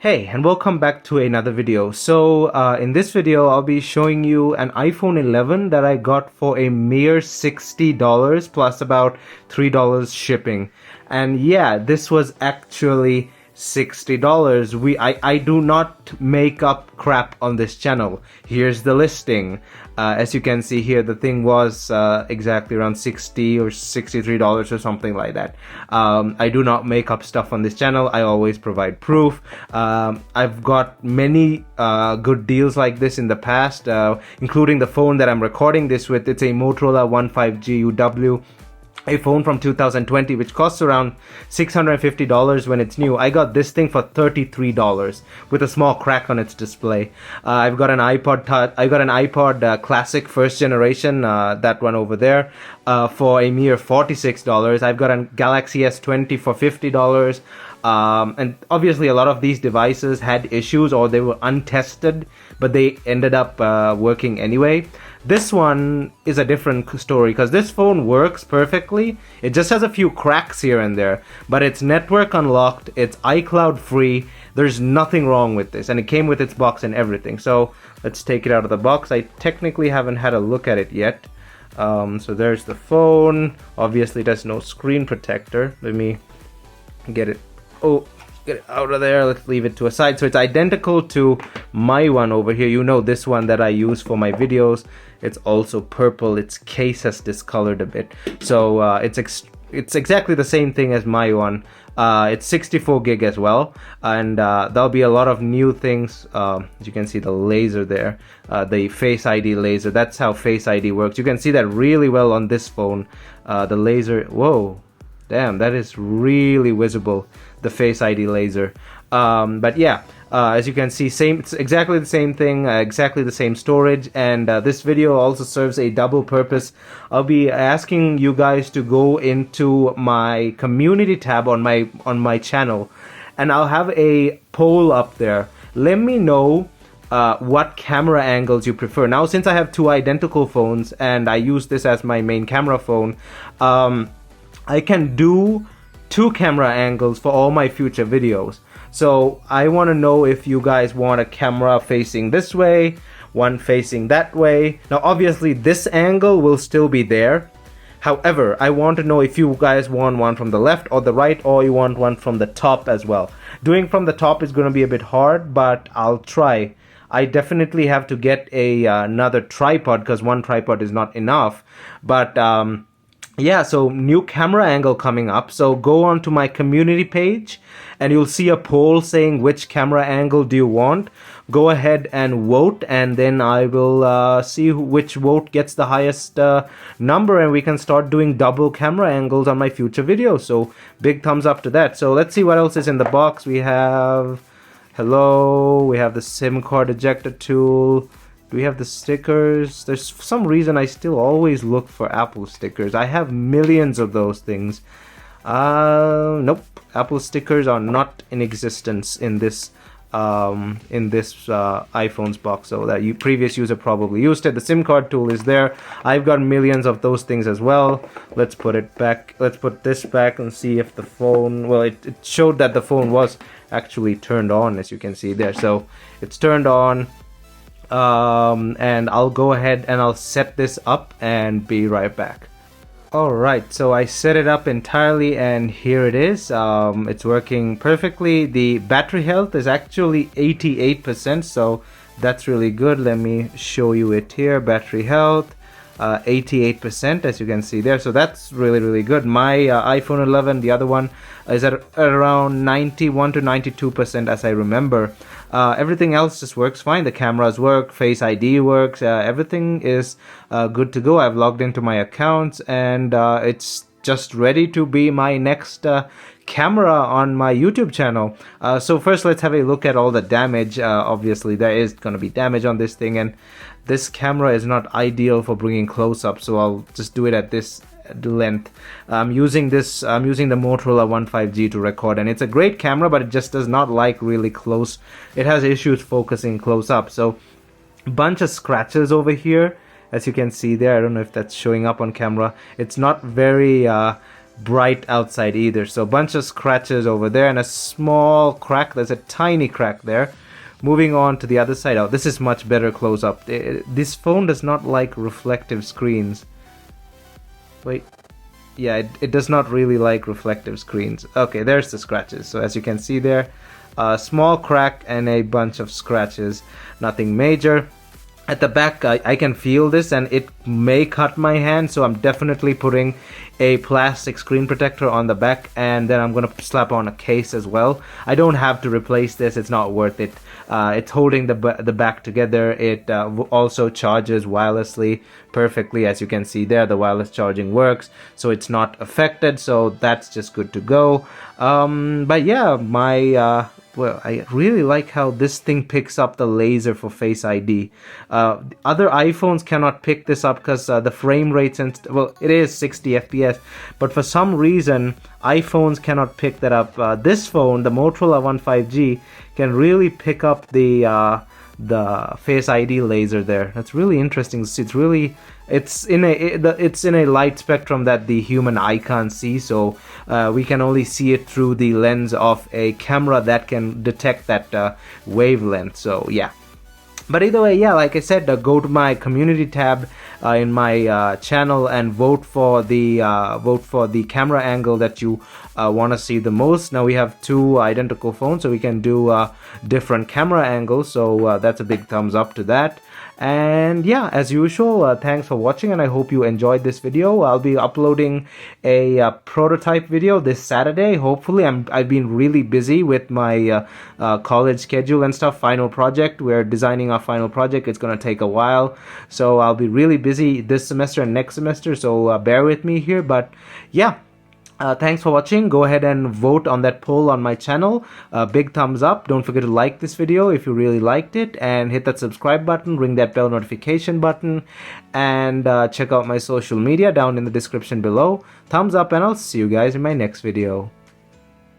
Hey, and welcome back to another video. In this video, I'll be showing you an iPhone 11 that I got for a mere $60 plus about $3 shipping. And yeah, this was actually $60. I do not make up crap on this channel. Here's the listing. As you can see here, the thing was exactly around $60 or $63 or something like that. I do not make up stuff on this channel. I always provide proof. I've got many good deals like this in the past, including the phone that I'm recording this with. It's a Motorola Edge 5G UW. A phone from 2020 which costs around $650 when it's new. I got this thing for $33 with a small crack on its display. I've got an iPod Classic first generation, that one over there, for a mere $46. I've got a Galaxy S20 for $50. And obviously a lot of these devices had issues or they were untested, but they ended up working anyway. This one is a different story because this phone works perfectly. It just has a few cracks here and there, but it's network unlocked, it's iCloud free. There's nothing wrong with this, and it came with its box and everything. So let's take it out of the box. I technically haven't had a look at it yet. So there's the phone. Obviously there's no screen protector. Let me get it out of there. Let's leave it to a side. So it's identical to my one over here. You know, this one that I use for my videos. It's also purple. Its case has discolored a bit. So it's exactly the same thing as my one. It's 64 gig as well, and there'll be a lot of new things. As you can see, the laser there, the Face ID laser. That's how Face ID works. You can see that really well on this phone. The laser. Whoa. Damn, that is really visible, the Face ID laser. But yeah, as you can see, it's exactly the same thing, exactly the same storage, and this video also serves a double purpose. I'll be asking you guys to go into my community tab on my channel, and I'll have a poll up there. Let me know what camera angles you prefer. Now, since I have two identical phones and I use this as my main camera phone, I can do two camera angles for all my future videos. So I want to know if you guys want a camera facing this way, one facing that way. Now obviously this angle will still be there. However, I want to know if you guys want one from the left or the right, or you want one from the top as well. Doing from the top is going to be a bit hard, but I'll try. I definitely have to get another tripod because one tripod is not enough. But yeah, so new camera angle coming up. So go on to my community page and you'll see a poll saying which camera angle do you want. Go ahead and vote, and then I will see which vote gets the highest number, and we can start doing double camera angles on my future videos. So big thumbs up to that. So let's see what else is in the box. We have we have the SIM card ejector tool. Do we have the stickers? There's for some reason I still always look for Apple stickers. I have millions of those things. Nope. Apple stickers are not in existence in this iPhone's box. So that previous user probably used it. The SIM card tool is there. I've got millions of those things as well. Let's put it back. Let's put this back and see if the phone. Well, it showed that the phone was actually turned on, as you can see there. So it's turned on. And I'll go ahead and I'll set this up and be right back. Alright, so I set it up entirely and here it is. It's working perfectly. The battery health is actually 88%, so that's really good. Let me show you it here. Battery health, 88%, as you can see there. So that's really good. My iPhone 11, the other one, is at around 91 to 92%, as I remember. Everything else just works fine. The cameras work, Face ID works, everything is good to go. I've logged into my accounts, and it's just ready to be my next camera on my YouTube channel. So first let's have a look at all the damage. Obviously there is going to be damage on this thing, and this camera is not ideal for bringing close-up, so I'll just do it at this length. I'm using the Motorola Edge 5G to record, and it's a great camera, but it just does not like really close. It has issues focusing close up. So bunch of scratches over here, as you can see there. I don't know if that's showing up on camera. It's not very bright outside either. So a bunch of scratches over there and a small crack. There's a tiny crack there. Moving on to the other side. Oh, this is much better close up. This phone does not like reflective screens. Wait. Yeah, it does not really like reflective screens. Okay, there's the scratches. So as you can see there, a small crack and a bunch of scratches. Nothing major. At the back, I can feel this and it may cut my hand, so I'm definitely putting a plastic screen protector on the back, and then I'm gonna slap on a case as well. I don't have to replace this, it's not worth it. It's holding the back together. It also charges wirelessly perfectly, as you can see there. The wireless charging works, so it's not affected, so that's just good to go. But yeah, well, I really like how this thing picks up the laser for Face ID. Other iPhones cannot pick this up because the frame rates and well, it is 60 FPS, but for some reason iPhones cannot pick that up. This phone, the Motorola One 5G, can really pick up the Face ID laser there. That's really interesting. It's in a light spectrum that the human eye can't see, so we can only see it through the lens of a camera that can detect that wavelength. So yeah. But either way, yeah, like I said, go to my community tab in my channel and vote for the camera angle that you want to see the most. Now we have two identical phones, so we can do different camera angles. So that's a big thumbs up to that. And yeah, as usual, thanks for watching, and I hope you enjoyed this video. I'll be uploading a prototype video this Saturday. Hopefully, I've been really busy with my college schedule and stuff. Final project, we're designing our final project. It's gonna take a while, so I'll be really busy this semester and next semester. So bear with me here. But yeah. Thanks for watching. Go ahead and vote on that poll on my channel. Big thumbs up. Don't forget to like this video if you really liked it, and hit that subscribe button, ring that bell notification button, and check out my social media down in the description below. Thumbs up, and I'll see you guys in my next video.